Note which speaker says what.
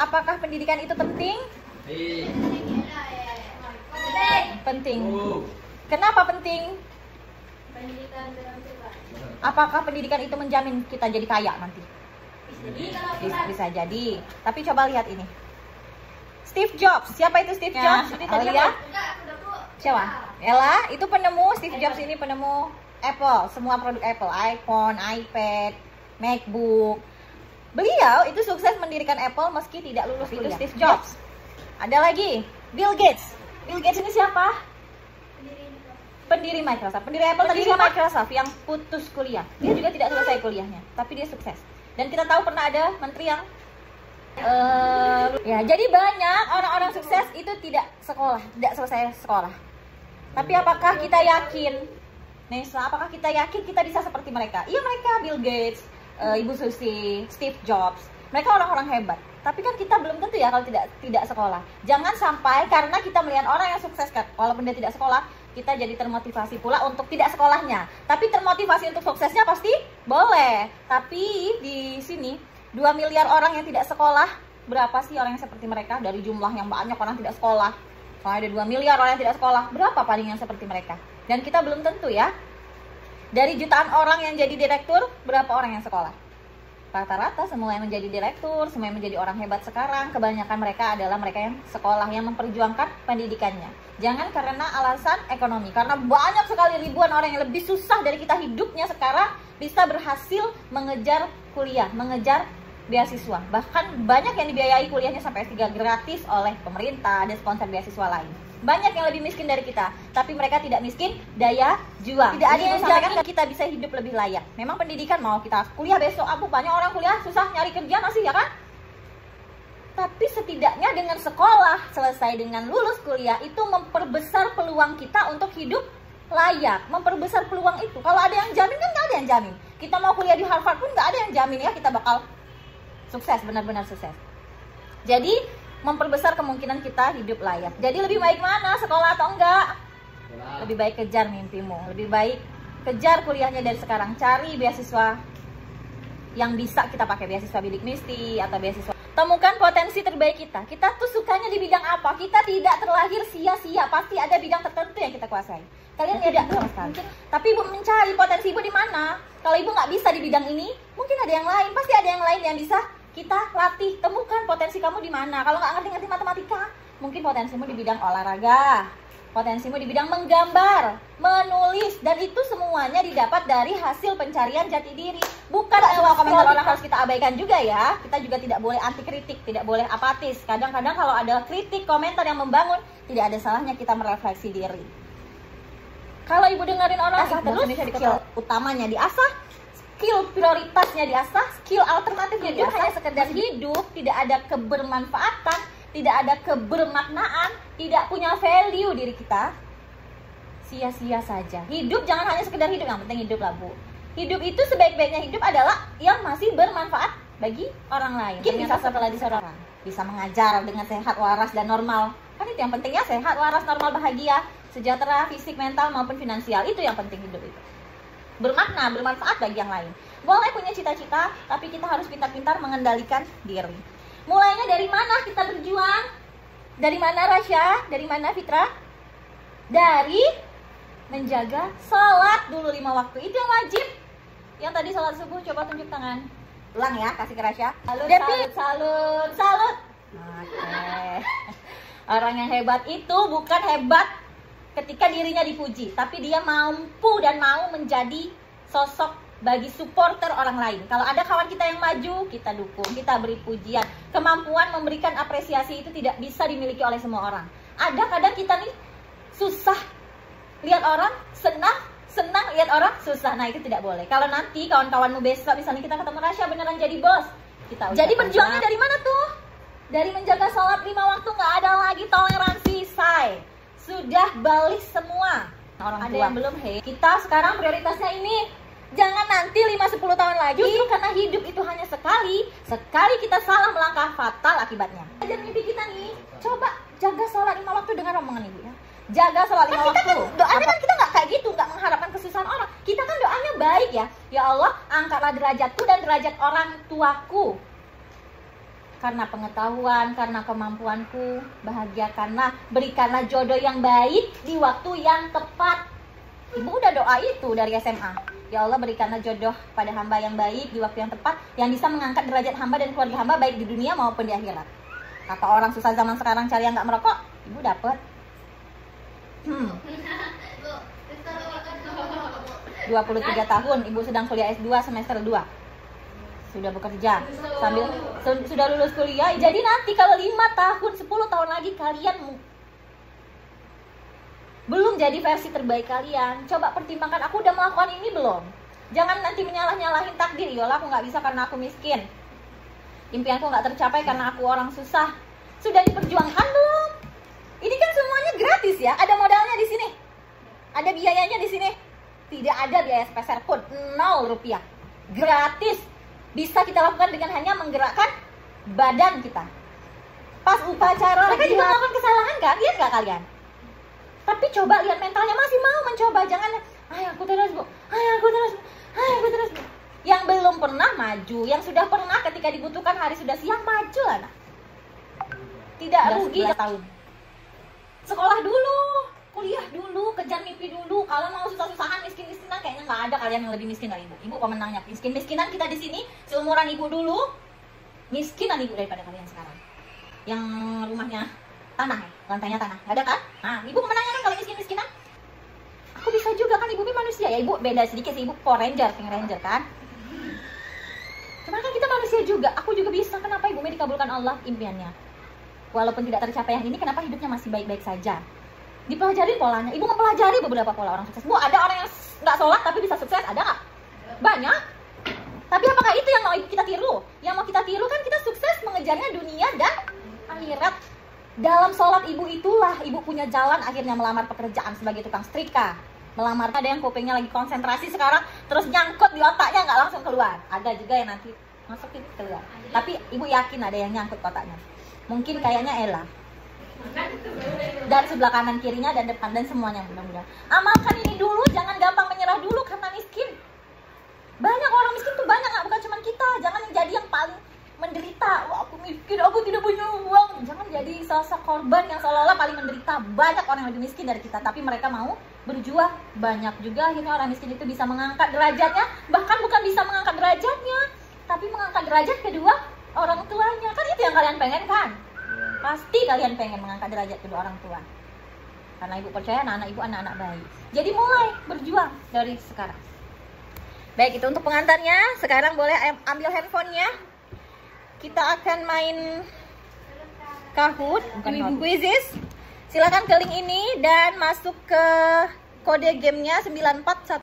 Speaker 1: Apakah pendidikan itu penting? Penting. Kenapa penting? Apakah pendidikan itu menjamin kita jadi kaya nanti? Bisa jadi. Tapi coba lihat ini. Steve Jobs. Siapa itu Steve Jobs? Ini tadi lihat. Siapa? Ella. Itu penemu. Steve Jobs ini penemu Apple. Semua produk Apple. iPhone, iPad, MacBook. Beliau itu sukses mendirikan Apple meski tidak lulus kuliah. Itu Steve Jobs. Ada lagi. Bill Gates. Bill Gates ini siapa? Pendiri Microsoft. Pendiri Apple tadi siapa? Microsoft yang putus kuliah. Dia juga tidak selesai kuliahnya, tapi dia sukses. Dan kita tahu pernah ada menteri yang ya, jadi banyak orang-orang sukses itu tidak sekolah, tidak selesai sekolah. Tapi apakah kita yakin, Nesa, apakah kita yakin kita bisa seperti mereka? Iya, mereka Bill Gates, Ibu Susi, Steve Jobs, mereka orang-orang hebat. Tapi kan kita belum tentu ya kalau tidak sekolah. Jangan sampai karena kita melihat orang yang sukses, walaupun dia tidak sekolah, kita jadi termotivasi pula untuk tidak sekolahnya. Tapi termotivasi untuk suksesnya pasti boleh. Tapi di sini 2 miliar orang yang tidak sekolah, berapa sih orang yang seperti mereka? Dari jumlah yang banyak orang tidak sekolah, kalau ada 2 miliar orang yang tidak sekolah, berapa paling yang seperti mereka? Dan kita belum tentu ya. Dari jutaan orang yang jadi direktur, berapa orang yang sekolah? Rata-rata semua yang menjadi direktur, semua yang menjadi orang hebat sekarang, kebanyakan mereka adalah mereka yang sekolah, yang memperjuangkan pendidikannya. Jangan karena alasan ekonomi, karena banyak sekali ribuan orang yang lebih susah dari kita hidupnya sekarang bisa berhasil mengejar kuliah, mengejar beasiswa. Bahkan banyak yang dibiayai kuliahnya sampai S3 gratis oleh pemerintah dan sponsor beasiswa lain. Banyak yang lebih miskin dari kita, tapi mereka tidak miskin daya juang. Tidak ada yang jamin kita bisa hidup lebih layak. Memang pendidikan, mau kita kuliah besok, banyak orang kuliah susah nyari kerja masih ya kan? Tapi setidaknya dengan sekolah, selesai dengan lulus kuliah, itu memperbesar peluang kita untuk hidup layak. Memperbesar peluang itu. Kalau ada yang jamin kan nggak ada yang jamin. Kita mau kuliah di Harvard pun nggak ada yang jamin ya kita bakal sukses, benar-benar sukses. Jadi memperbesar kemungkinan kita hidup layak. Jadi lebih baik mana, sekolah atau enggak? Lebih baik kejar mimpimu. Lebih baik kejar kuliahnya dari sekarang. Cari beasiswa yang bisa kita pakai, beasiswa bidik misi atau beasiswa. Temukan potensi terbaik kita. Kita tuh sukanya di bidang apa? Kita tidak terlahir sia-sia. Pasti ada bidang tertentu yang kita kuasai. Kalian tidak sama sekali. Tapi ibu mencari potensi ibu di mana? Kalau ibu nggak bisa di bidang ini, mungkin ada yang lain. Pasti ada yang lain yang bisa kita latih. Temukan potensi kamu di mana. Kalau nggak ngerti matematika, mungkin potensimu di bidang olahraga, potensimu di bidang menggambar, menulis, dan itu semuanya didapat dari hasil pencarian jati diri. Bukan lewat komentar orang harus kita abaikan juga ya. Kita juga tidak boleh anti kritik, tidak boleh apatis. Kadang-kadang kalau ada kritik, komentar yang membangun, tidak ada salahnya kita merefleksi diri. Kalau ibu dengerin orang terus, skill utamanya diasah, skill prioritasnya diasah, skill alternatifnya diasah. Hanya sekedar hidup, tidak ada kebermanfaatan, tidak ada kebermaknaan, tidak punya value diri kita, sia-sia saja. Hidup jangan hanya sekedar hidup, yang penting hidup lah Bu. Hidup itu sebaik-baiknya hidup adalah yang masih bermanfaat bagi orang lain. Mungkin bisa setelah disorang, bisa mengajar dengan sehat, waras, dan normal. Kan itu yang pentingnya, sehat, waras, normal, bahagia, sejahtera, fisik, mental, maupun finansial. Itu yang penting hidup itu. Bermakna, bermanfaat bagi yang lain. Boleh punya cita-cita, tapi kita harus pintar-pintar mengendalikan diri. Mulainya dari mana kita berjuang? Dari mana Rasya? Dari mana Fitra? Dari menjaga sholat dulu 5 waktu. Itu yang wajib. Yang tadi sholat subuh, coba tunjuk tangan. Ulang ya, kasih ke Rasya. Salut, salut, salut, salut. Oke. Orang yang hebat itu bukan hebat ketika dirinya dipuji, tapi dia mampu dan mau menjadi sosok bagi supporter orang lain. Kalau ada kawan kita yang maju, kita dukung, kita beri pujian. Kemampuan memberikan apresiasi itu tidak bisa dimiliki oleh semua orang. Ada kadang kita nih susah lihat orang senang, senang lihat orang susah. Nah itu tidak boleh. Kalau nanti kawan-kawanmu besok misalnya kita ketemu Rasya beneran jadi bos, kita jadi berjuangnya dari mana tuh? Dari menjaga sholat 5 waktu, nggak ada lagi toleransi, say. Sudah balik semua. Orang ada tua yang belum, kita sekarang prioritasnya ini. Jangan nanti 5-10 tahun lagi, justru karena hidup itu hanya sekali. Sekali kita salah melangkah, fatal akibatnya. Ajar mimpi kita nih, coba jaga sholat 5 waktu dengan rombongan ibu ya. Jaga sholat 5 waktu. Kan doanya kan kita nggak kayak gitu, nggak mengharapkan kesusahan orang. Kita kan doanya baik ya. Ya Allah, angkatlah derajatku dan derajat orang tuaku. karena pengetahuan, karena kemampuanku. Bahagiakanlah, berikanlah jodoh yang baik di waktu yang tepat. Ibu udah doa itu dari SMA. Ya Allah, berikanlah jodoh pada hamba yang baik di waktu yang tepat, yang bisa mengangkat derajat hamba dan keluarga hamba baik di dunia maupun di akhirat. Kata orang susah zaman sekarang cari yang gak merokok, ibu dapet. 23 tahun, ibu sedang kuliah S2 semester 2. Sudah bekerja sambil sudah lulus kuliah. Jadi nanti kalau 5 tahun, 10 tahun lagi kalian belum jadi versi terbaik kalian, coba pertimbangkan, aku udah melakukan ini belum? Jangan nanti menyalah-nyalahin takdir. Yolah, aku nggak bisa karena aku miskin, impianku nggak tercapai karena aku orang susah. Sudah diperjuangkan belum? Ini kan semuanya gratis ya. Ada modalnya di sini, ada biayanya di sini. Tidak ada biaya sepeser pun, 0 rupiah, gratis. Bisa kita lakukan dengan hanya menggerakkan badan kita. Pas upacara mereka juga melakukan kesalahan kan? Lihat nggak kalian? Tapi coba lihat mentalnya, masih mau mencoba. Jangan, ayo aku terus bu, ayo aku terus bu, ayo aku terus bu. Yang belum pernah maju, yang sudah pernah ketika dibutuhkan hari sudah siang, maju lah nak. Tidak rugi tahun. Sekolah dulu, kuliah dulu, kejar mimpi dulu. Kalau mau susah-susahan, miskin-miskinan, kayaknya nggak ada kalian yang lebih miskin dari ibu. Ibu pemenangnya. Miskin-miskinan kita di sini, seumuran ibu dulu, miskinan ibu daripada kalian sekarang. Yang rumahnya tanah, lantainya tanah, ada kan? Nah, ibu pemenangnya kan kalau miskin-miskinan. Aku bisa juga kan, ibu manusia ya. Ibu beda sedikit sih, ibu Power Ranger, Pink Ranger kan. Cuman kan kita manusia juga. Aku juga bisa. Kenapa ibu dikabulkan Allah impiannya? Walaupun tidak tercapai yang ini, kenapa hidupnya masih baik-baik saja? Dipelajari polanya. Ibu mempelajari beberapa pola orang sukses. Bu, ada orang yang nggak sholat tapi bisa sukses, ada nggak? Banyak. Tapi apakah itu yang mau kita tiru? Yang mau kita tiru kan kita sukses mengejarnya dunia dan akhirat. Dalam sholat ibu itulah ibu punya jalan akhirnya melamar pekerjaan sebagai tukang setrika. Melamar, ada yang kupingnya lagi konsentrasi sekarang, terus nyangkut di otaknya nggak langsung keluar. Ada juga yang nanti masukin keluar. Tapi ibu yakin ada yang nyangkut kotaknya. Mungkin kayaknya Ella. Dan sebelah kanan kirinya dan depan dan semuanya, mudah-mudahan. Amalkan ini dulu, jangan gampang menyerah dulu karena miskin. Banyak orang miskin tuh banyak, nggak, bukan cuma kita. Jangan jadi yang paling menderita. Wah, aku miskin, aku tidak punya uang. Jangan jadi sosok korban yang seolah-olah paling menderita. Banyak orang yang lebih miskin dari kita, tapi mereka mau berjuang. Banyak juga akhirnya orang miskin itu bisa mengangkat derajatnya. Bahkan bukan bisa mengangkat derajatnya, tapi mengangkat derajat kedua orang tuanya. Kan itu yang kalian pengen kan? Pasti kalian pengen mengangkat derajat kedua orang tua. Karena ibu percaya anak-anak ibu anak-anak baik. Jadi mulai berjuang dari sekarang. Baik, itu untuk pengantarnya. Sekarang boleh ambil handphonenya. Kita akan main Kahoot, bukan Quizzes. Silakan ke link ini dan masuk ke kode gamenya 941.